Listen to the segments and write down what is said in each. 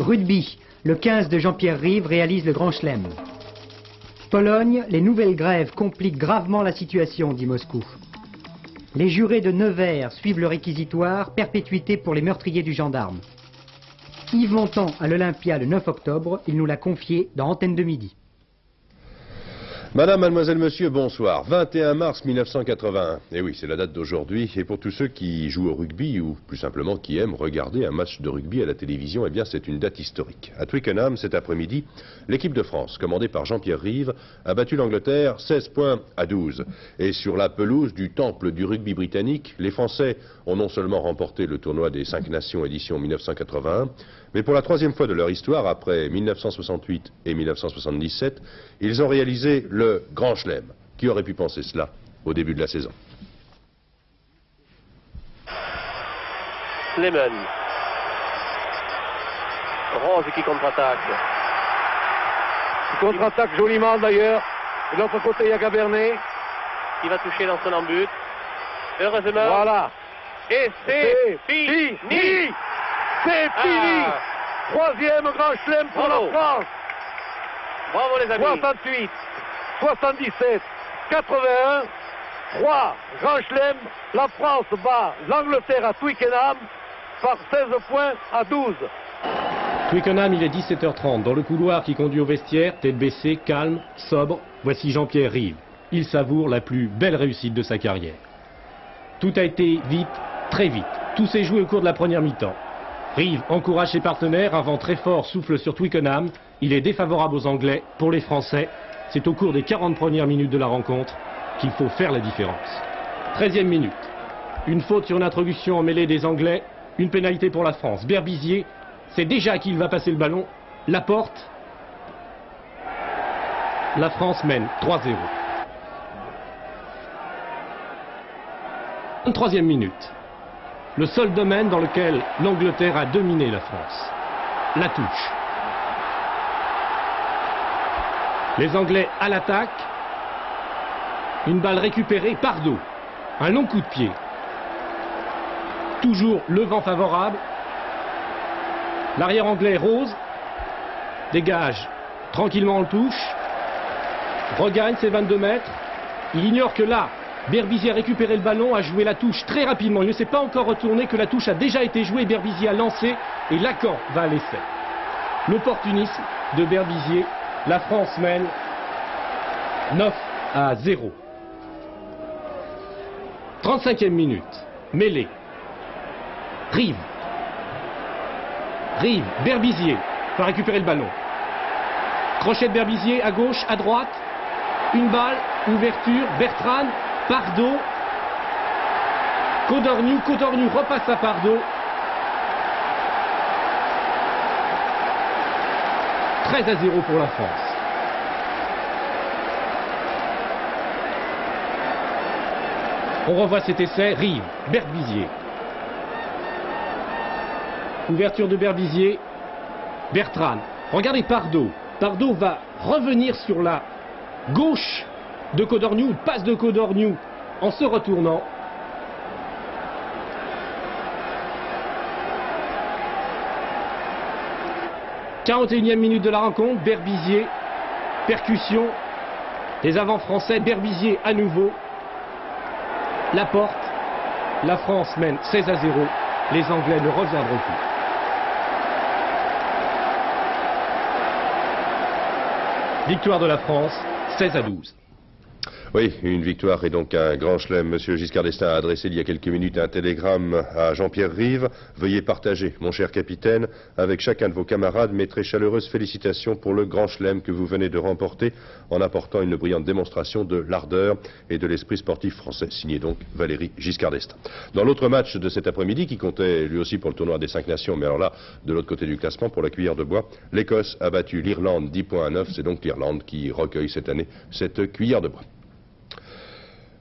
Rugby, le 15 de Jean-Pierre Rive réalise le Grand Chelem. Pologne, les nouvelles grèves compliquent gravement la situation, dit Moscou. Les jurés de Nevers suivent le réquisitoire, perpétuité pour les meurtriers du gendarme. Yves Montand à l'Olympia le 9 octobre, il nous l'a confié dans Antenne de Midi. Madame, mademoiselle, monsieur, bonsoir. 21 mars 1981. Et oui, c'est la date d'aujourd'hui. Et pour tous ceux qui jouent au rugby, ou plus simplement qui aiment regarder un match de rugby à la télévision, eh bien c'est une date historique. À Twickenham, cet après-midi, l'équipe de France, commandée par Jean-Pierre Rive, a battu l'Angleterre 16 points à 12. Et sur la pelouse du temple du rugby britannique, les Français ont non seulement remporté le tournoi des 5 Nations édition 1981, mais pour la troisième fois de leur histoire, après 1968 et 1977, ils ont réalisé le Grand Chelem. Qui aurait pu penser cela au début de la saison? Slimane. Rose qui contre-attaque. Il contre-attaque joliment d'ailleurs. De l'autre côté, il y a Gabernet. Qui va toucher dans son embut. Heureusement. Voilà. Et c'est fini. C'est fini. Troisième Grand Chelem pour la France. Bravo les amis. 68, 77, 81, 3 Grand Chelem. La France bat l'Angleterre à Twickenham par 16 points à 12. Twickenham, il est 17h30. Dans le couloir qui conduit au vestiaire, tête baissée, calme, sobre, voici Jean-Pierre Rive. Il savoure la plus belle réussite de sa carrière. Tout a été vite, très vite. Tout s'est joué au cours de la première mi-temps. Rive encourage ses partenaires, un vent très fort souffle sur Twickenham. Il est défavorable aux Anglais. Pour les Français, c'est au cours des 40 premières minutes de la rencontre qu'il faut faire la différence. 13e minute. Une faute sur une introduction en mêlée des Anglais. Une pénalité pour la France. Berbizier, c'est déjà à qui il va passer le ballon. Laporte. La France mène 3-0. 23e minute. Le seul domaine dans lequel l'Angleterre a dominé la France. La touche. Les Anglais à l'attaque. Une balle récupérée par dos. Un long coup de pied. Toujours le vent favorable. L'arrière anglais Rose dégage tranquillement en touche. Regagne ses 22 mètres. Il ignore que là, Berbizier a récupéré le ballon, a joué la touche très rapidement. Il ne s'est pas encore retourné, que la touche a déjà été jouée. Berbizier a lancé et Lacan va à l'essai. L'opportunisme de Berbizier. La France mène 9-0. 35e minute. Mêlée. Rive. Berbizier va récupérer le ballon. Crochet de Berbizier à gauche, à droite. Une balle, ouverture, Bertrand, Pardo. Codorniou repasse à Pardo. 13-0 pour la France. On revoit cet essai, Rive, Berbizier. Ouverture de Berbizier, Bertrand. Regardez Pardo. Pardo va revenir sur la gauche de Codorniou, passe de Codorniou en se retournant. « 41e minute de la rencontre, Berbizier, percussion, les avants français, Berbizier à nouveau, Laporte, la France mène 16-0, les Anglais ne reviendront plus. Victoire de la France, 16-12. Oui, une victoire et donc un grand chelem. Monsieur Giscard d'Estaing a adressé il y a quelques minutes un télégramme à Jean-Pierre Rive. Veuillez partager, mon cher capitaine, avec chacun de vos camarades mes très chaleureuses félicitations pour le grand chelem que vous venez de remporter en apportant une brillante démonstration de l'ardeur et de l'esprit sportif français. Signé donc Valéry Giscard d'Estaing. Dans l'autre match de cet après-midi, qui comptait lui aussi pour le tournoi des 5 Nations, mais alors là, de l'autre côté du classement, pour la cuillère de bois, l'Écosse a battu l'Irlande 10 points à 9. C'est donc l'Irlande qui recueille cette année cette cuillère de bois.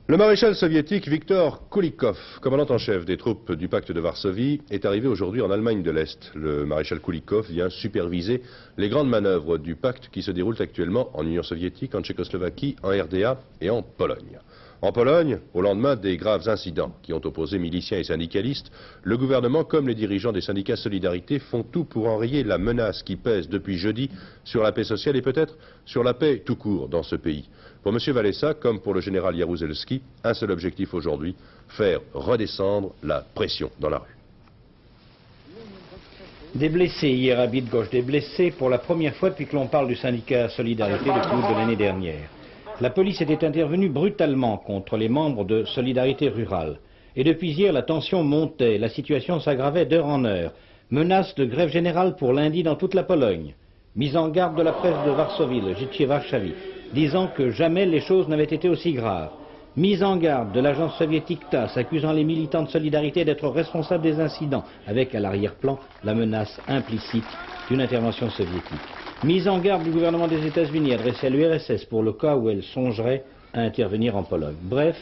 Le maréchal soviétique Viktor Koulikov, commandant en chef des troupes du pacte de Varsovie, est arrivé aujourd'hui en Allemagne de l'Est. Le maréchal Koulikov vient superviser les grandes manœuvres du pacte qui se déroulent actuellement en Union soviétique, en Tchécoslovaquie, en RDA et en Pologne. En Pologne, au lendemain des graves incidents qui ont opposé miliciens et syndicalistes, le gouvernement comme les dirigeants des syndicats Solidarité font tout pour enrayer la menace qui pèse depuis jeudi sur la paix sociale et peut-être sur la paix tout court dans ce pays. Pour M. Wałęsa, comme pour le général Jaruzelski, un seul objectif aujourd'hui, faire redescendre la pression dans la rue. Des blessés hier à Bydgoszcz, des blessés pour la première fois depuis que l'on parle du syndicat Solidarité depuis août de l'année dernière. La police était intervenue brutalement contre les membres de Solidarité Rurale. Et depuis hier, la tension montait, la situation s'aggravait d'heure en heure. Menace de grève générale pour lundi dans toute la Pologne. Mise en garde de la presse de Varsovie, le Życie Warszawi, disant que jamais les choses n'avaient été aussi graves. Mise en garde de l'agence soviétique TASS, accusant les militants de Solidarité d'être responsables des incidents, avec à l'arrière-plan la menace implicite d'une intervention soviétique. Mise en garde du gouvernement des États-Unis adressée à l'URSS pour le cas où elle songerait à intervenir en Pologne. Bref,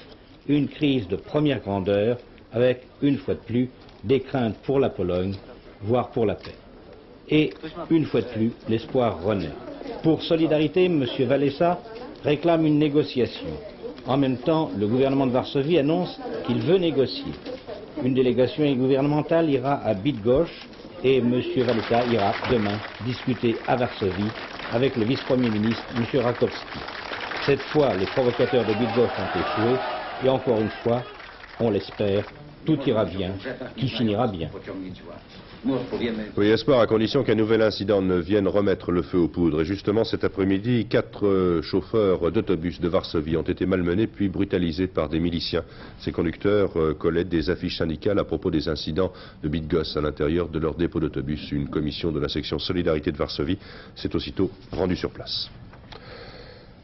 une crise de première grandeur avec, une fois de plus, des craintes pour la Pologne, voire pour la paix. Et, une fois de plus, l'espoir renaît. Pour Solidarité, M. Wałęsa réclame une négociation. En même temps, le gouvernement de Varsovie annonce qu'il veut négocier. Une délégation gouvernementale ira à Bydgoszcz et M. Wałęsa ira demain discuter à Varsovie avec le vice-premier ministre, M. Rakowski. Cette fois, les provocateurs de Bydgoszcz ont échoué et encore une fois, on l'espère, tout ira bien, qui finira bien. Oui, espoir à condition qu'un nouvel incident ne vienne remettre le feu aux poudres. Et justement, cet après-midi, 4 chauffeurs d'autobus de Varsovie ont été malmenés puis brutalisés par des miliciens. Ces conducteurs collaient des affiches syndicales à propos des incidents de Bydgoszcz à l'intérieur de leur dépôt d'autobus. Une commission de la section Solidarité de Varsovie s'est aussitôt rendue sur place.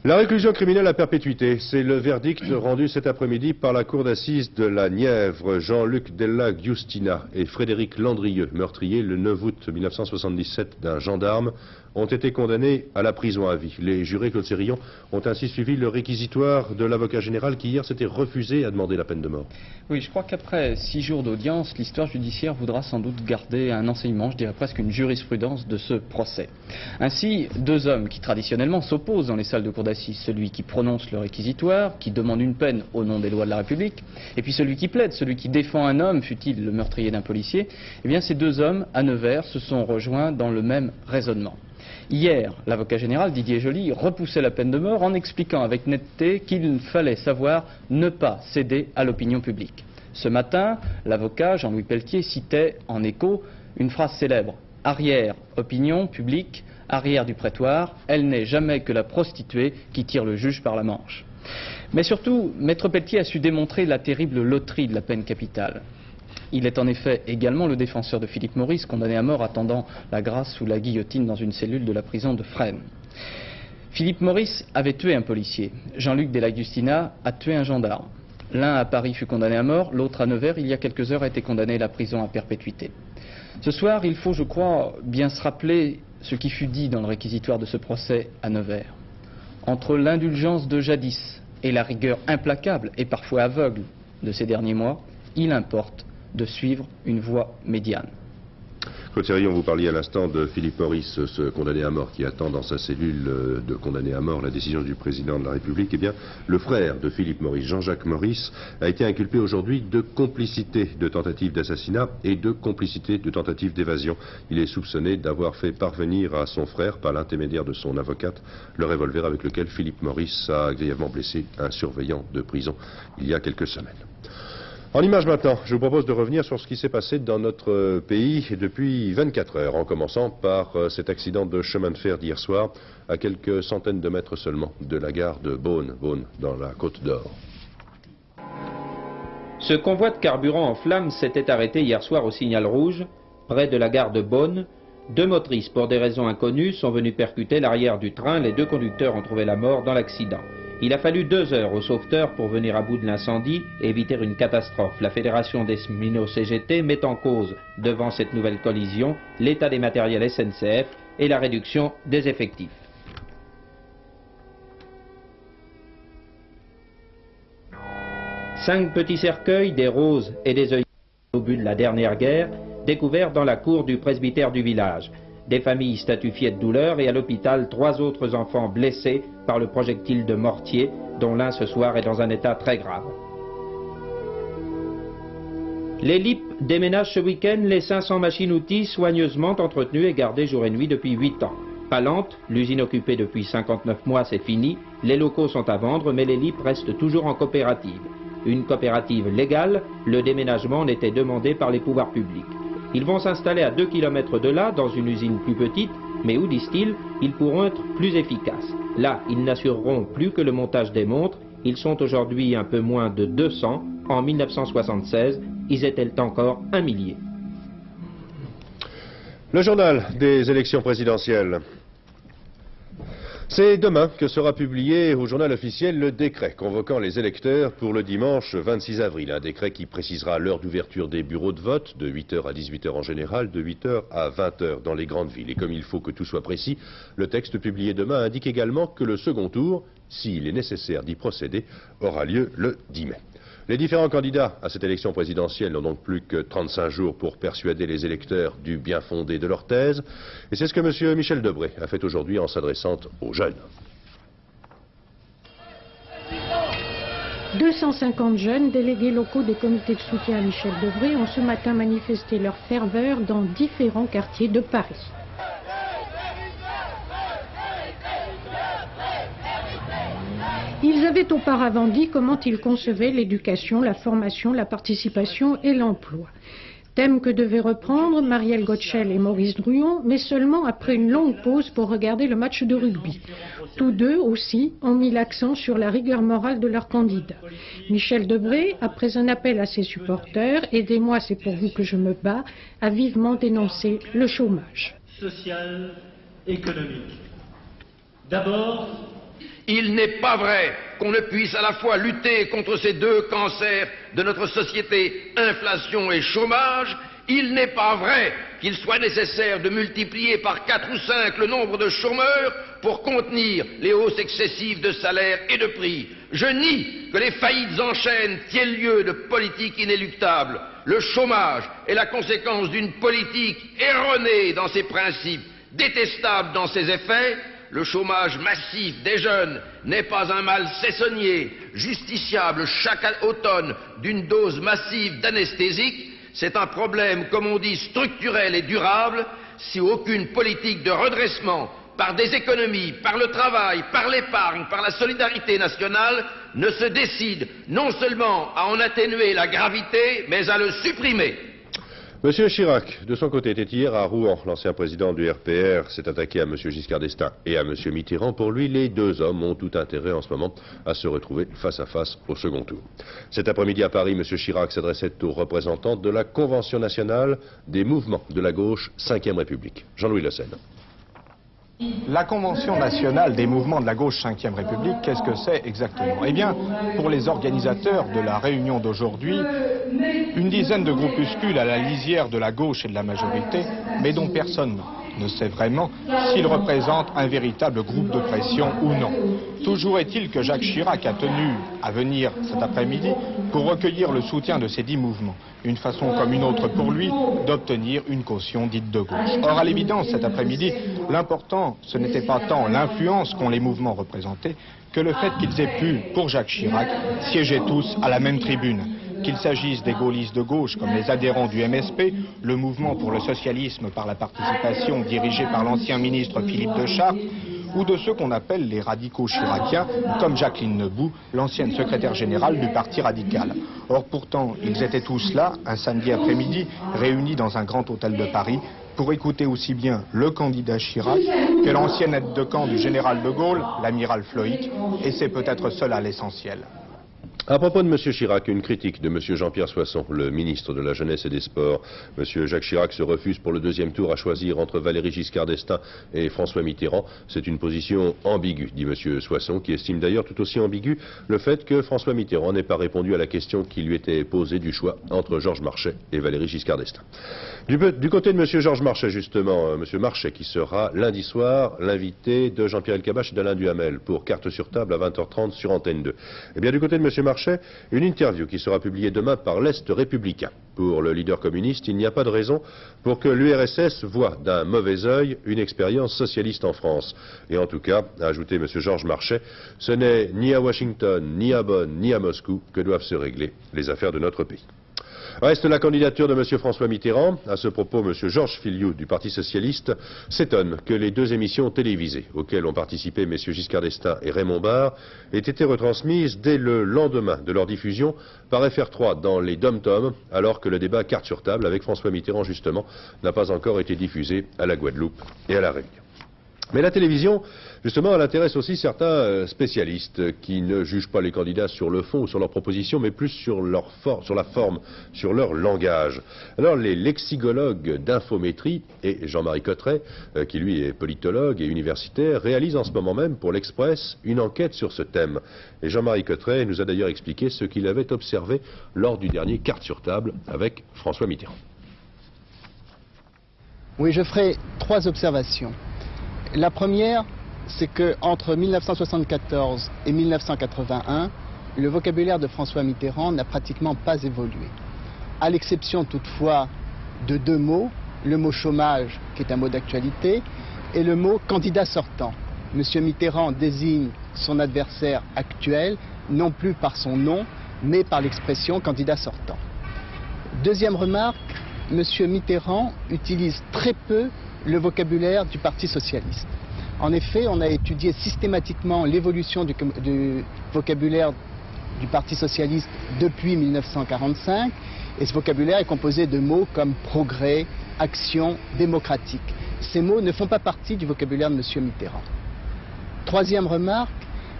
La réclusion criminelle à perpétuité, c'est le verdict rendu cet après-midi par la cour d'assises de la Nièvre. Jean-Luc Della Giustina et Frédéric Landrieux, meurtriers le 9 août 1977 d'un gendarme, ont été condamnés à la prison à vie. Les jurés, Claude Sérillon, ont ainsi suivi le réquisitoire de l'avocat général qui hier s'était refusé à demander la peine de mort. Oui, je crois qu'après 6 jours d'audience, l'histoire judiciaire voudra sans doute garder un enseignement, je dirais presque une jurisprudence de ce procès. Ainsi, 2 hommes qui traditionnellement s'opposent dans les salles de cour d'assises, celui qui prononce le réquisitoire, qui demande une peine au nom des lois de la République, et puis celui qui plaide, celui qui défend un homme, fût-il le meurtrier d'un policier, eh bien ces 2 hommes, à Nevers, se sont rejoints dans le même raisonnement. Hier, l'avocat général Didier Joly repoussait la peine de mort en expliquant avec netteté qu'il fallait savoir ne pas céder à l'opinion publique. Ce matin, l'avocat Jean-Louis Pelletier citait en écho une phrase célèbre « Arrière, opinion publique, arrière du prétoire, elle n'est jamais que la prostituée qui tire le juge par la manche ». Mais surtout, Maître Pelletier a su démontrer la terrible loterie de la peine capitale. Il est en effet également le défenseur de Philippe Maurice, condamné à mort attendant la grâce sous la guillotine dans une cellule de la prison de Fresnes. Philippe Maurice avait tué un policier. Jean-Luc Della Giustina a tué un gendarme. L'un à Paris fut condamné à mort, l'autre à Nevers, il y a quelques heures, a été condamné à la prison à perpétuité. Ce soir, il faut, je crois, bien se rappeler ce qui fut dit dans le réquisitoire de ce procès à Nevers. Entre l'indulgence de jadis et la rigueur implacable et parfois aveugle de ces derniers mois, il importe de suivre une voie médiane. Claude Sérillon, vous parliez à l'instant de Philippe Maurice, ce condamné à mort qui attend dans sa cellule de condamné à mort la décision du président de la République. Eh bien, le frère de Philippe Maurice, Jean-Jacques Maurice, a été inculpé aujourd'hui de complicité de tentative d'assassinat et de complicité de tentative d'évasion. Il est soupçonné d'avoir fait parvenir à son frère, par l'intermédiaire de son avocate, le revolver avec lequel Philippe Maurice a grièvement blessé un surveillant de prison il y a quelques semaines. En images maintenant, je vous propose de revenir sur ce qui s'est passé dans notre pays depuis 24 heures, en commençant par cet accident de chemin de fer d'hier soir, à quelques centaines de mètres seulement de la gare de Beaune, dans la Côte d'Or. Ce convoi de carburant en flammes s'était arrêté hier soir au signal rouge, près de la gare de Beaune. 2 motrices, pour des raisons inconnues, sont venues percuter l'arrière du train. Les 2 conducteurs ont trouvé la mort dans l'accident. Il a fallu 2 heures aux sauveteurs pour venir à bout de l'incendie et éviter une catastrophe. La Fédération des cheminots CGT met en cause, devant cette nouvelle collision, l'état des matériels SNCF et la réduction des effectifs. Cinq petits cercueils, des roses et des œillets au but de la dernière guerre, découverts dans la cour du presbytère du village. Des familles statufiées de douleur et à l'hôpital 3 autres enfants blessés par le projectile de mortier dont l'un ce soir est dans un état très grave. Les LIP déménagent ce week-end les 500 machines-outils soigneusement entretenues et gardées jour et nuit depuis 8 ans. Palante, l'usine occupée depuis 59 mois, c'est fini. Les locaux sont à vendre, mais les LIP restent toujours en coopérative. Une coopérative légale, le déménagement n'était demandé par les pouvoirs publics. Ils vont s'installer à 2 km de là, dans une usine plus petite, mais où, disent-ils, ils pourront être plus efficaces. Là, ils n'assureront plus que le montage des montres. Ils sont aujourd'hui un peu moins de 200. En 1976, ils étaient encore 1 millier. Le journal des élections présidentielles. C'est demain que sera publié au journal officiel le décret convoquant les électeurs pour le dimanche 26 avril. Un décret qui précisera l'heure d'ouverture des bureaux de vote, de 8h à 18h en général, de 8h à 20h dans les grandes villes. Et comme il faut que tout soit précis, le texte publié demain indique également que le second tour, s'il est nécessaire d'y procéder, aura lieu le 10 mai. Les différents candidats à cette élection présidentielle n'ont donc plus que 35 jours pour persuader les électeurs du bien fondé de leur thèse. Et c'est ce que M. Michel Debré a fait aujourd'hui en s'adressant aux jeunes. 250 jeunes, délégués locaux des comités de soutien à Michel Debré, ont ce matin manifesté leur ferveur dans différents quartiers de Paris. Ils avaient auparavant dit comment ils concevaient l'éducation, la formation, la participation et l'emploi. Thème que devaient reprendre Marielle Gottschel et Maurice Druon, mais seulement après une longue pause pour regarder le match de rugby. Tous deux aussi ont mis l'accent sur la rigueur morale de leur candidat. Michel Debré, après un appel à ses supporters, « Aidez-moi, c'est pour vous que je me bats », a vivement dénoncé le chômage. Social, économique. D'abord, il n'est pas vrai qu'on ne puisse à la fois lutter contre ces deux cancers de notre société, inflation et chômage. Il n'est pas vrai qu'il soit nécessaire de multiplier par 4 ou 5 le nombre de chômeurs pour contenir les hausses excessives de salaires et de prix. Je nie que les faillites en chaîne tiennent lieu de politique inéluctable. Le chômage est la conséquence d'une politique erronée dans ses principes, détestable dans ses effets. Le chômage massif des jeunes n'est pas un mal saisonnier, justiciable chaque automne d'une dose massive d'anesthésique. C'est un problème, comme on dit, structurel et durable, si aucune politique de redressement, par des économies, par le travail, par l'épargne, par la solidarité nationale, ne se décide non seulement à en atténuer la gravité, mais à le supprimer. Monsieur Chirac, de son côté, était hier à Rouen. L'ancien président du RPR s'est attaqué à Monsieur Giscard d'Estaing et à Monsieur Mitterrand. Pour lui, les deux hommes ont tout intérêt en ce moment à se retrouver face à face au second tour. Cet après-midi à Paris, Monsieur Chirac s'adressait aux représentants de la Convention nationale des mouvements de la gauche 5e République. Jean-Louis Le Senne. La Convention nationale des mouvements de la gauche 5e République, qu'est-ce que c'est exactement? Eh bien, pour les organisateurs de la réunion d'aujourd'hui, une dizaine de groupuscules à la lisière de la gauche et de la majorité, mais dont personne ne sait vraiment s'ils représentent un véritable groupe de pression ou non. Toujours est-il que Jacques Chirac a tenu à venir cet après-midi pour recueillir le soutien de ces 10 mouvements. Une façon comme une autre pour lui d'obtenir une caution dite de gauche. Or, à l'évidence, cet après-midi, l'important, ce n'était pas tant l'influence qu'ont les mouvements représentés que le fait qu'ils aient pu, pour Jacques Chirac, siéger tous à la même tribune. Qu'il s'agisse des gaullistes de gauche comme les adhérents du MSP, le mouvement pour le socialisme par la participation dirigé par l'ancien ministre Philippe de Chartres, ou de ceux qu'on appelle les radicaux chiraciens, comme Jacqueline Nebout, l'ancienne secrétaire générale du Parti radical. Or pourtant, ils étaient tous là, un samedi après-midi, réunis dans un grand hôtel de Paris, pour écouter aussi bien le candidat Chirac que l'ancienne aide de camp du général de Gaulle, l'amiral Floïc, et c'est peut-être cela l'essentiel. À propos de M. Chirac, une critique de M. Jean-Pierre Soisson, le ministre de la Jeunesse et des Sports. M. Jacques Chirac se refuse pour le deuxième tour à choisir entre Valéry Giscard d'Estaing et François Mitterrand. C'est une position ambiguë, dit M. Soisson, qui estime d'ailleurs tout aussi ambigu le fait que François Mitterrand n'ait pas répondu à la question qui lui était posée du choix entre Georges Marchais et Valéry Giscard d'Estaing. Du côté de M. Georges Marchais, justement, M. Marchais qui sera lundi soir l'invité de Jean-Pierre Elkabbach et d'Alain Duhamel pour Carte sur table à 20h30 sur Antenne 2. Eh bien, du côté de M. Marchais, Marchais, une interview qui sera publiée demain par l'Est républicain. Pour le leader communiste, il n'y a pas de raison pour que l'URSS voie d'un mauvais œil une expérience socialiste en France. Et en tout cas, a ajouté M. Georges Marchais, ce n'est ni à Washington, ni à Bonn, ni à Moscou que doivent se régler les affaires de notre pays. Reste la candidature de M. François Mitterrand. À ce propos, M. Georges Filiou du Parti Socialiste s'étonne que les deux émissions télévisées auxquelles ont participé M. Giscard d'Estaing et Raymond Barre aient été retransmises dès le lendemain de leur diffusion par FR3 dans les dom-toms, alors que le débat carte sur table avec François Mitterrand justement n'a pas encore été diffusé à la Guadeloupe et à la Réunion. Mais la télévision, justement, elle intéresse aussi certains spécialistes qui ne jugent pas les candidats sur le fond ou sur leurs propositions, mais plus sur la forme, sur leur langage. Alors les lexicologues d'infométrie et Jean-Marie Cotteret, qui lui est politologue et universitaire, réalisent en ce moment même pour l'Express une enquête sur ce thème. Et Jean-Marie Cotteret nous a d'ailleurs expliqué ce qu'il avait observé lors du dernier Carte sur table avec François Mitterrand. Oui, je ferai 3 observations. La première, c'est qu'entre 1974 et 1981, le vocabulaire de François Mitterrand n'a pratiquement pas évolué. À l'exception toutefois de 2 mots, le mot chômage, qui est un mot d'actualité, et le mot candidat sortant. M. Mitterrand désigne son adversaire actuel, non plus par son nom, mais par l'expression candidat sortant. Deuxième remarque, M. Mitterrand utilise très peu le vocabulaire du Parti socialiste. En effet, on a étudié systématiquement l'évolution du vocabulaire du Parti socialiste depuis 1945, et ce vocabulaire est composé de mots comme progrès, action, démocratique. Ces mots ne font pas partie du vocabulaire de M. Mitterrand. Troisième remarque,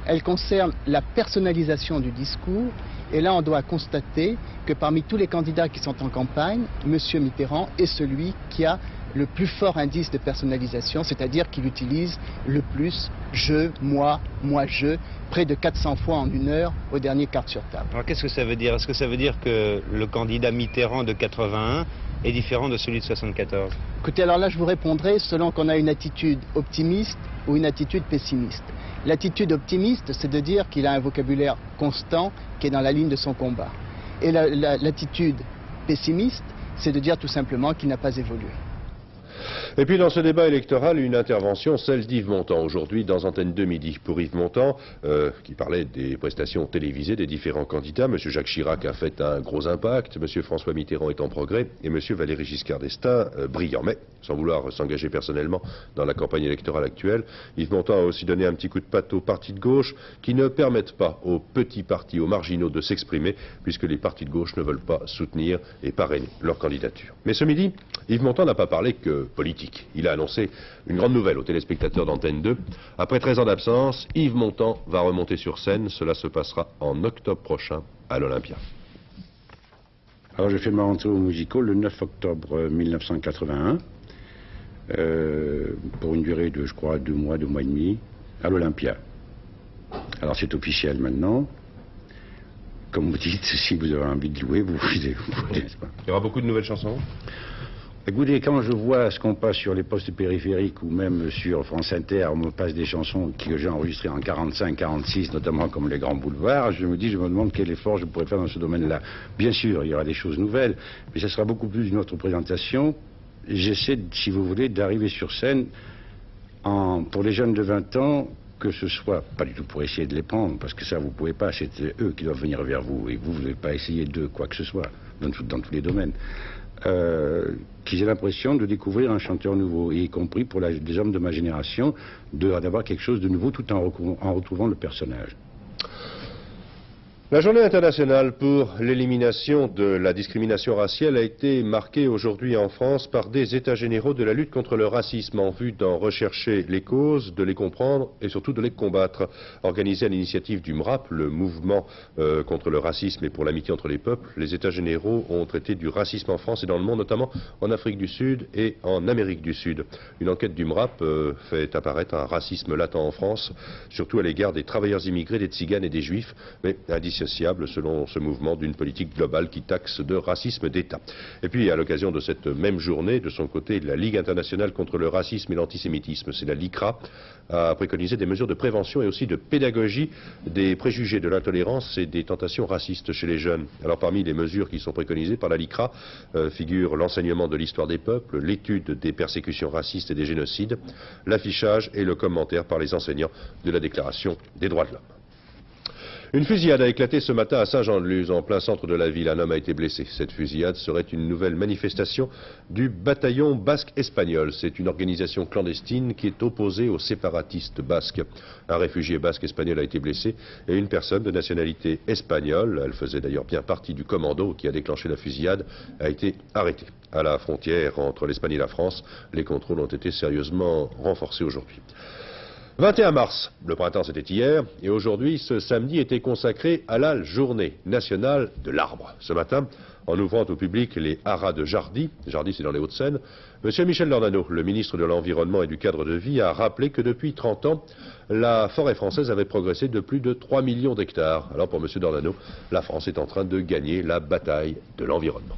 elle concerne la personnalisation du discours, et là on doit constater que parmi tous les candidats qui sont en campagne, M. Mitterrand est celui qui a le plus fort indice de personnalisation, c'est-à-dire qu'il utilise le plus je, moi, je, près de 400 fois en 1 heure au dernier Carte sur table. Alors qu'est-ce que ça veut dire? Est-ce que ça veut dire que le candidat Mitterrand de 81 est différent de celui de 74? Écoutez, alors là je vous répondrai selon qu'on a une attitude optimiste ou une attitude pessimiste. L'attitude optimiste, c'est de dire qu'il a un vocabulaire constant qui est dans la ligne de son combat. Et l'attitude pessimiste, c'est de dire tout simplement qu'il n'a pas évolué. Et puis dans ce débat électoral, une intervention, celle d'Yves Montand, aujourd'hui dans Antenne 2 midi. Pour Yves Montand, qui parlait des prestations télévisées des différents candidats, M. Jacques Chirac a fait un gros impact, M. François Mitterrand est en progrès, et M. Valéry Giscard d'Estaing brillant. Mais, sans vouloir s'engager personnellement dans la campagne électorale actuelle, Yves Montand a aussi donné un petit coup de patte aux partis de gauche qui ne permettent pas aux petits partis, aux marginaux de s'exprimer, puisque les partis de gauche ne veulent pas soutenir et parrainer leur candidature. Mais ce midi, Yves Montand n'a pas parlé que politique. Il a annoncé une grande nouvelle aux téléspectateurs d'Antenne 2. Après 13 ans d'absence, Yves Montand va remonter sur scène. Cela se passera en octobre prochain à l'Olympia. Alors j'ai fait ma rentrée au Musical le 9 octobre 1981 pour une durée de, je crois, 2 mois, 2 mois et demi à l'Olympia. Alors c'est officiel maintenant. Comme vous dites, si vous avez envie de jouer, vous pouvez. Il y aura beaucoup de nouvelles chansons? Écoutez, quand je vois ce qu'on passe sur les postes périphériques ou même sur France Inter, on me passe des chansons que j'ai enregistrées en 45, 46, notamment comme Les Grands Boulevards, je me demande quel effort je pourrais faire dans ce domaine-là. Bien sûr, il y aura des choses nouvelles, mais ça sera beaucoup plus une autre présentation. J'essaie, si vous voulez, d'arriver sur scène pour les jeunes de 20 ans, que ce soit, pas du tout pour essayer de les prendre, parce que ça vous pouvez pas, c'est eux qui doivent venir vers vous, et vous ne devez pas essayer de quoi que ce soit, dans tous les domaines. Qu'ils aient l'impression de découvrir un chanteur nouveau, y compris pour des hommes de ma génération, d'avoir quelque chose de nouveau tout en retrouvant le personnage. La journée internationale pour l'élimination de la discrimination raciale a été marquée aujourd'hui en France par des états généraux de la lutte contre le racisme en vue d'en rechercher les causes, de les comprendre et surtout de les combattre. Organisé à l'initiative du MRAP, le mouvement contre le racisme et pour l'amitié entre les peuples, les états généraux ont traité du racisme en France et dans le monde, notamment en Afrique du Sud et en Amérique du Sud. Une enquête du MRAP fait apparaître un racisme latent en France, surtout à l'égard des travailleurs immigrés, des tziganes et des juifs, mais un indissociable, selon ce mouvement, d'une politique globale qui taxe de racisme d'État. Et puis, à l'occasion de cette même journée, de son côté, la Ligue internationale contre le racisme et l'antisémitisme, c'est la LICRA, a préconisé des mesures de prévention et aussi de pédagogie des préjugés, de l'intolérance et des tentations racistes chez les jeunes. Alors, parmi les mesures qui sont préconisées par la LICRA figurent l'enseignement de l'histoire des peuples, l'étude des persécutions racistes et des génocides, l'affichage et le commentaire par les enseignants de la Déclaration des droits de l'homme. Une fusillade a éclaté ce matin à Saint-Jean-de-Luz, en plein centre de la ville. Un homme a été blessé. Cette fusillade serait une nouvelle manifestation du bataillon basque espagnol. C'est une organisation clandestine qui est opposée aux séparatistes basques. Un réfugié basque espagnol a été blessé et une personne de nationalité espagnole, elle faisait d'ailleurs bien partie du commando qui a déclenché la fusillade, a été arrêtée. À la frontière entre l'Espagne et la France, les contrôles ont été sérieusement renforcés aujourd'hui. 21 mars, le printemps c'était hier, et aujourd'hui ce samedi était consacré à la journée nationale de l'arbre. Ce matin, en ouvrant au public les haras de Jardy, Jardy c'est dans les Hauts-de-Seine, M. Michel Dornano, le ministre de l'Environnement et du Cadre de Vie, a rappelé que depuis 30 ans, la forêt française avait progressé de plus de 3 millions d'hectares. Alors pour M. Dornano, la France est en train de gagner la bataille de l'environnement.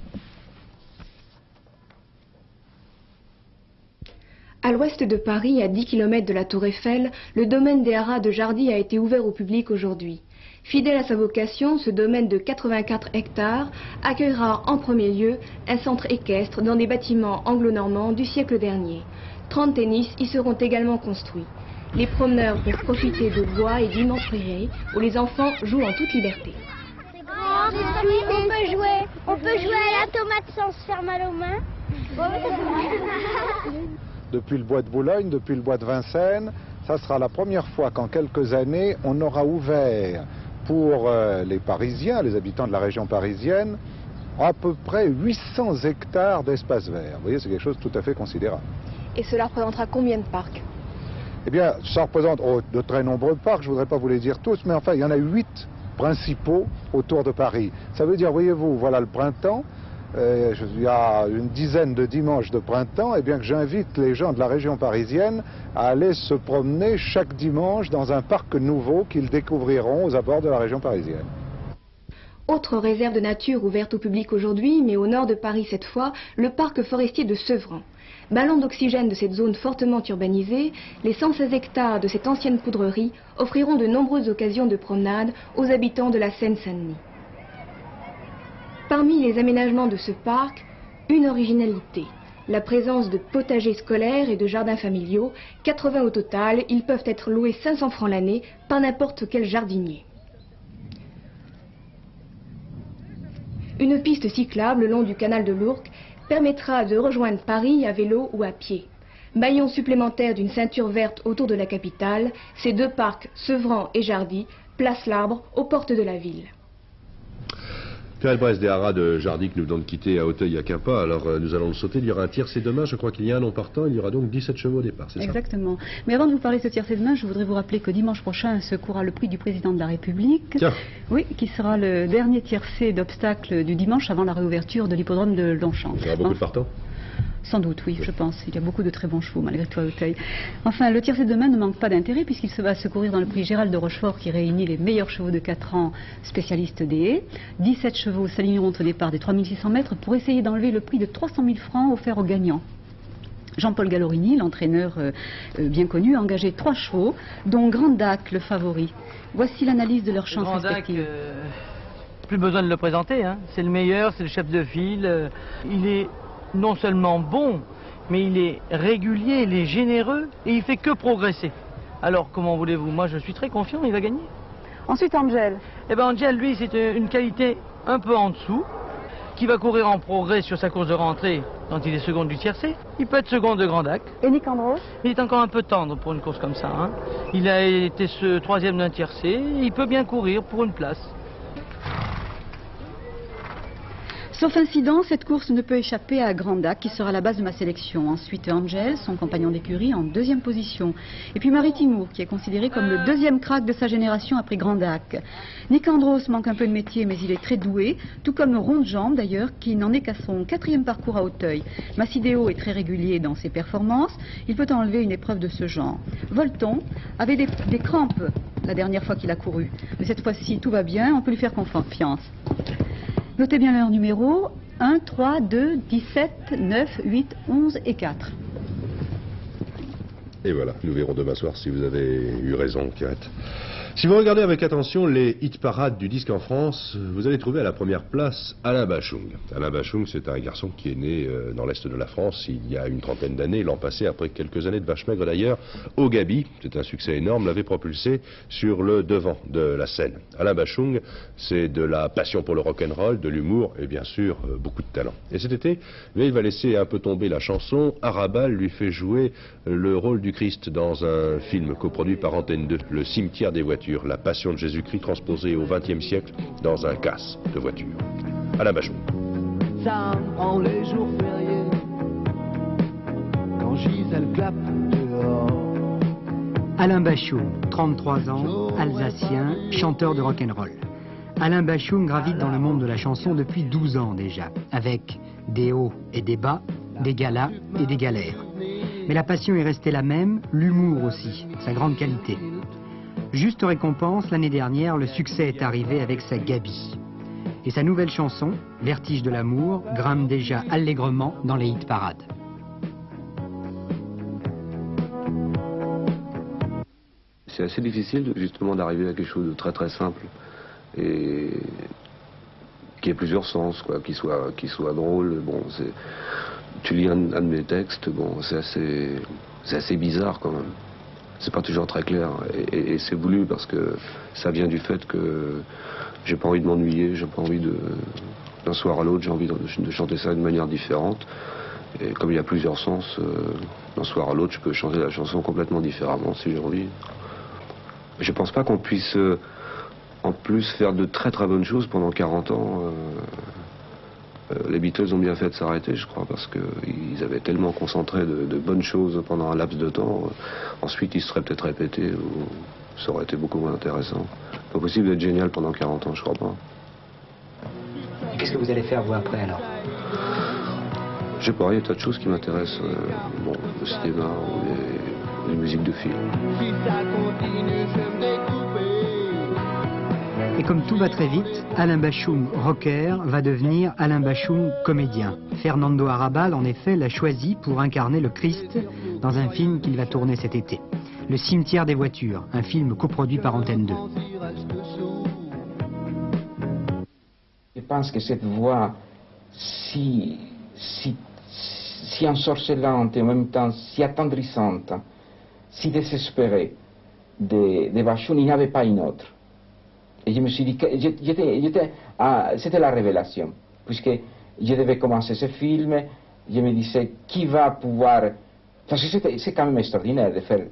À l'ouest de Paris, à 10 km de la Tour Eiffel, le domaine des haras de Jardy a été ouvert au public aujourd'hui. Fidèle à sa vocation, ce domaine de 84 hectares accueillera en premier lieu un centre équestre dans des bâtiments anglo-normands du siècle dernier. 30 tennis y seront également construits. Les promeneurs peuvent profiter de bois et d'immenses prairies où les enfants jouent en toute liberté. On peut jouer à la tomate sans se faire mal aux mains. Depuis le bois de Boulogne, depuis le bois de Vincennes, ça sera la première fois qu'en quelques années, on aura ouvert pour les Parisiens, les habitants de la région parisienne, à peu près 800 hectares d'espace vert. Vous voyez, c'est quelque chose de tout à fait considérable. Et cela représentera combien de parcs? Eh bien, ça représente de très nombreux parcs, je ne voudrais pas vous les dire tous, mais enfin, il y en a 8 principaux autour de Paris. Ça veut dire, voyez-vous, voilà le printemps. Il y a une dizaine de dimanches de printemps, et bien que j'invite les gens de la région parisienne à aller se promener chaque dimanche dans un parc nouveau qu'ils découvriront aux abords de la région parisienne. Autre réserve de nature ouverte au public aujourd'hui, mais au nord de Paris cette fois, le parc forestier de Sevran. Ballon d'oxygène de cette zone fortement urbanisée, les 116 hectares de cette ancienne poudrerie offriront de nombreuses occasions de promenade aux habitants de la Seine-Saint-Denis. Parmi les aménagements de ce parc, une originalité, la présence de potagers scolaires et de jardins familiaux, 80 au total, ils peuvent être loués 500 francs l'année par n'importe quel jardinier. Une piste cyclable le long du canal de l'Ourcq permettra de rejoindre Paris à vélo ou à pied. Maillon supplémentaire d'une ceinture verte autour de la capitale, ces deux parcs, Sevran et Jardy, placent l'arbre aux portes de la ville. Pierre Elbrès des haras de Jardy que nous venons de quitter à Auteuil à Quimpas. Alors nous allons le sauter, il y aura un tiercé demain, je crois qu'il y a un non partant, il y aura donc 17 chevaux au départ, c'est ça? Exactement. Mais avant de vous parler de ce tiercé demain, je voudrais vous rappeler que dimanche prochain se courra le prix du président de la République. Tiens. Oui, qui sera le dernier tiercé d'obstacles du dimanche avant la réouverture de l'hippodrome de Longchamp. Il y aura beaucoup de partants? Sans doute, oui, je pense. Il y a beaucoup de très bons chevaux, malgré tout, à Auteuil. Enfin, le tiercé de demain ne manque pas d'intérêt, puisqu'il va se courir dans le prix Gérald de Rochefort, qui réunit les meilleurs chevaux de 4 ans, spécialistes des haies. 17 chevaux s'aligneront au départ des 3600 mètres pour essayer d'enlever le prix de 300 000 francs offert aux gagnants. Jean-Paul Gallorini, l'entraîneur bien connu, a engagé 3 chevaux, dont Grand Dac, le favori. Voici l'analyse de leurs chances respectives. Plus besoin de le présenter, hein. C'est le meilleur, c'est le chef de file. Il est non seulement bon, mais il est régulier, il est généreux et il fait que progresser. Alors comment voulez-vous? Moi je suis très confiant, il va gagner. Ensuite Angel. Eh bien Angel, lui, c'est une qualité un peu en dessous, qui va courir en progrès sur sa course de rentrée quand il est second du tiercé. Il peut être second de Grand Dac. Et Nicandros? Il est encore un peu tendre pour une course comme ça, hein. Il a été ce 3e d'un tiercé, il peut bien courir pour une place. Sauf incident, cette course ne peut échapper à Grand Dac, qui sera la base de ma sélection. Ensuite, Angel, son compagnon d'écurie, en 2e position. Et puis Marie Timour, qui est considéré comme le 2e crack de sa génération après Grand Dac. Nicandros manque un peu de métier, mais il est très doué, tout comme Ronde Jambe d'ailleurs, qui n'en est qu'à son 4e parcours à Auteuil. Massidéo est très régulier dans ses performances, il peut enlever une épreuve de ce genre. Volton avait des crampes la dernière fois qu'il a couru. Mais cette fois-ci, tout va bien, on peut lui faire confiance. Notez bien leur numéro, 1, 3, 2, 17, 9, 8, 11 et 4. Et voilà, nous verrons demain soir si vous avez eu raison, Pierrette. Si vous regardez avec attention les hit parades du disque en France, vous allez trouver à la première place Alain Bachung. Alain Bachung, c'est un garçon qui est né dans l'est de la France il y a une trentaine d'années, l'an passé, après quelques années de vache maigre d'ailleurs, au Gabi. C'est un succès énorme, l'avait propulsé sur le devant de la scène. Alain Bachung, c'est de la passion pour le rock'n'roll, de l'humour et bien sûr beaucoup de talent. Et cet été, il va laisser un peu tomber la chanson. Arabal lui fait jouer le rôle du Christ dans un film coproduit par Antenne 2, Le cimetière des voitures. La passion de Jésus-Christ transposée au XXe siècle dans un casse de voiture. Alain Bachung. Ça me prend les jours fériés quand Gisèle clappe dehors. Alain Bachung, 33 ans, alsacien, chanteur de rock'n'roll. Alain Bachung gravite dans le monde de la chanson depuis 12 ans déjà, avec des hauts et des bas, des galas et des galères. Mais la passion est restée la même, l'humour aussi, sa grande qualité. Juste récompense, l'année dernière, le succès est arrivé avec sa Gabi. Et sa nouvelle chanson, Vertige de l'amour, grimpe déjà allègrement dans les hit parades. C'est assez difficile justement d'arriver à quelque chose de très très simple et qui ait plusieurs sens, quoi, qui soit drôle. Bon, tu lis un de mes textes, bon, c'est assez bizarre quand même. C'est pas toujours très clair et c'est voulu parce que ça vient du fait que j'ai pas envie de m'ennuyer, j'ai pas envie d'un soir à l'autre, j'ai envie de chanter ça d'une manière différente. Et comme il y a plusieurs sens, d'un soir à l'autre, je peux chanter la chanson complètement différemment si j'ai envie. Je pense pas qu'on puisse en plus faire de très très bonnes choses pendant 40 ans. Les Beatles ont bien fait de s'arrêter, je crois, parce qu'ils avaient tellement concentré de bonnes choses pendant un laps de temps. Ensuite, ils se seraient peut-être répétés, ou ça aurait été beaucoup moins intéressant. Pas possible d'être génial pendant 40 ans, je crois pas. Et qu'est-ce que vous allez faire, vous, après, alors? Je sais pas, il y a tas de choses qui m'intéressent. Bon, le cinéma ou les musiques de film. Si ça continue, je vais me découper. Et comme tout va très vite, Alain Bachung, rocker, va devenir Alain Bachung, comédien. Fernando Arrabal, en effet, l'a choisi pour incarner le Christ dans un film qu'il va tourner cet été. Le cimetière des voitures, un film coproduit par Antenne 2. Je pense que cette voix si ensorcelante et en même temps si attendrissante, si désespérée de Bachung, il n'y avait pas une autre. Et je me suis dit que c'était la révélation, puisque je devais commencer ce film, je me disais qui va pouvoir, parce que c'est quand même extraordinaire de faire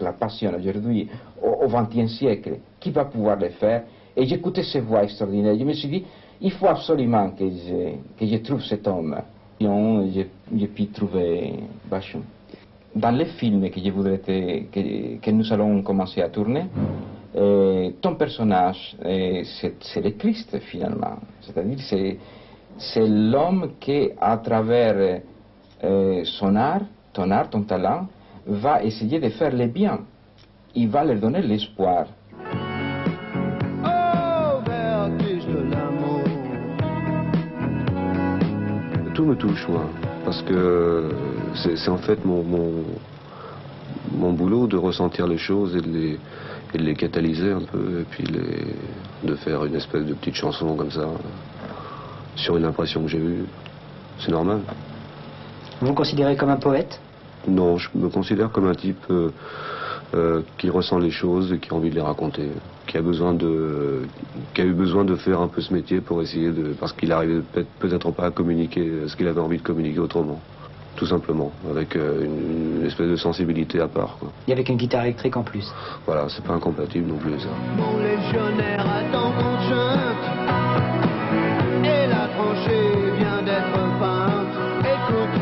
la passion aujourd'hui au XXe siècle, qui va pouvoir le faire? Et j'écoutais ces voix extraordinaires, je me suis dit il faut absolument que je trouve cet homme. Et j'ai pu trouver Bachung. Dans le film que nous allons commencer à tourner, ton personnage, c'est le Christ finalement. C'est-à-dire c'est l'homme qui, à travers son art, ton talent, va essayer de faire le bien. Il va leur donner l'espoir. Oh, vertige de l'amour. Tout me touche, moi, parce que c'est en fait mon boulot de ressentir les choses et de les catalyser un peu, et puis de faire une espèce de petite chanson comme ça, sur une impression que j'ai eue. C'est normal. Vous vous considérez comme un poète? Non, je me considère comme un type qui ressent les choses et qui a envie de les raconter, qui a eu besoin de faire un peu ce métier pour essayer parce qu'il n'arrivait peut-être pas à communiquer ce qu'il avait envie de communiquer autrement. Tout simplement, avec une espèce de sensibilité à part, quoi. Et avec une guitare électrique en plus. Voilà, c'est pas incompatible non plus, ça. Mon légionnaire attend qu'on junte, et la tranchée vient d'être peinte. Écoute,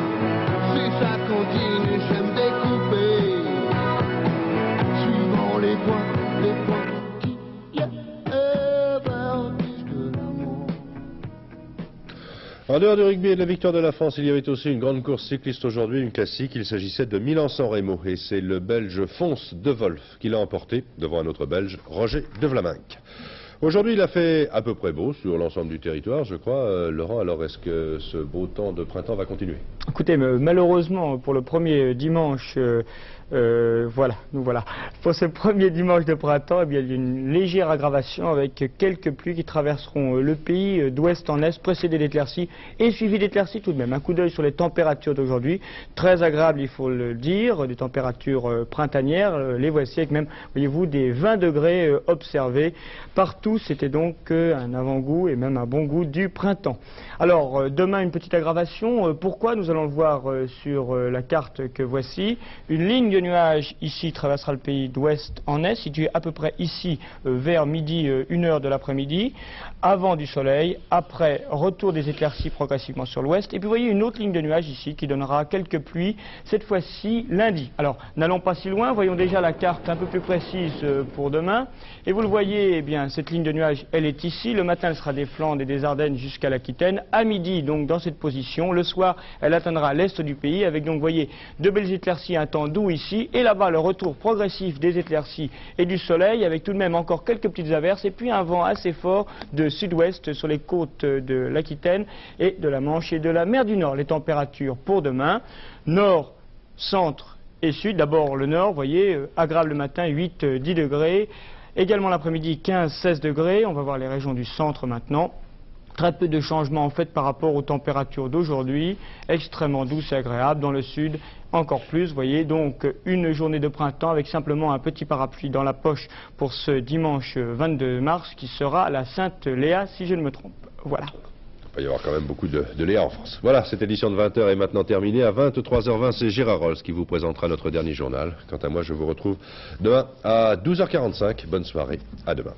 si ça continue, je vais me découper, suivant les points qui vertige de l'amour. En dehors du rugby et de la victoire de la France, il y avait aussi une grande course cycliste aujourd'hui, une classique. Il s'agissait de Milan-San Remo et c'est le Belge Fons de Wolf qui l'a emporté devant un autre Belge, Roger de Vlaminck. Aujourd'hui, il a fait à peu près beau sur l'ensemble du territoire, je crois. Laurent, alors est-ce que ce beau temps de printemps va continuer? Écoutez, malheureusement, pour le premier dimanche, nous voilà. Pour ce premier dimanche de printemps, eh bien, il y a une légère aggravation avec quelques pluies qui traverseront le pays d'ouest en est, précédées d'éclaircies et suivies d'éclaircies tout de même. Un coup d'œil sur les températures d'aujourd'hui, très agréables, il faut le dire, des températures printanières. Les voici avec même, voyez-vous, des 20 degrés observés partout. C'était donc un avant-goût et même un bon goût du printemps. Alors, demain, une petite aggravation. Pourquoi? Nous allons le voir sur la carte que voici. Une ligne de nuages ici traversera le pays d'ouest en est, située à peu près ici vers midi, 1h de l'après-midi, avant du soleil, après retour des éclaircies progressivement sur l'ouest. Et puis vous voyez une autre ligne de nuages ici qui donnera quelques pluies, cette fois-ci lundi. Alors, n'allons pas si loin, voyons déjà la carte un peu plus précise pour demain. Et vous le voyez, eh bien, cette ligne de nuages, elle est ici. Le matin, elle sera des Flandres et des Ardennes jusqu'à l'Aquitaine. À midi, donc, dans cette position. Le soir, elle atteindra l'est du pays, avec donc, vous voyez, de belles éclaircies, un temps doux ici. Et là-bas, le retour progressif des éclaircies et du soleil, avec tout de même encore quelques petites averses. Et puis un vent assez fort de sud-ouest sur les côtes de l'Aquitaine et de la Manche et de la mer du Nord. Les températures pour demain, nord, centre et sud. D'abord le nord, vous voyez, agréable le matin, 8-10 degrés. Également l'après-midi, 15-16 degrés. On va voir les régions du centre maintenant. Très peu de changements en fait par rapport aux températures d'aujourd'hui. Extrêmement douce et agréable. Dans le sud, encore plus. Vous voyez, donc une journée de printemps avec simplement un petit parapluie dans la poche pour ce dimanche 22 mars qui sera la Sainte Léa, si je ne me trompe. Voilà. Il va y avoir quand même beaucoup de Léa en France. Voilà, cette édition de 20h est maintenant terminée. À 23h20, c'est Gérard Rolls qui vous présentera notre dernier journal. Quant à moi, je vous retrouve demain à 12h45. Bonne soirée, à demain.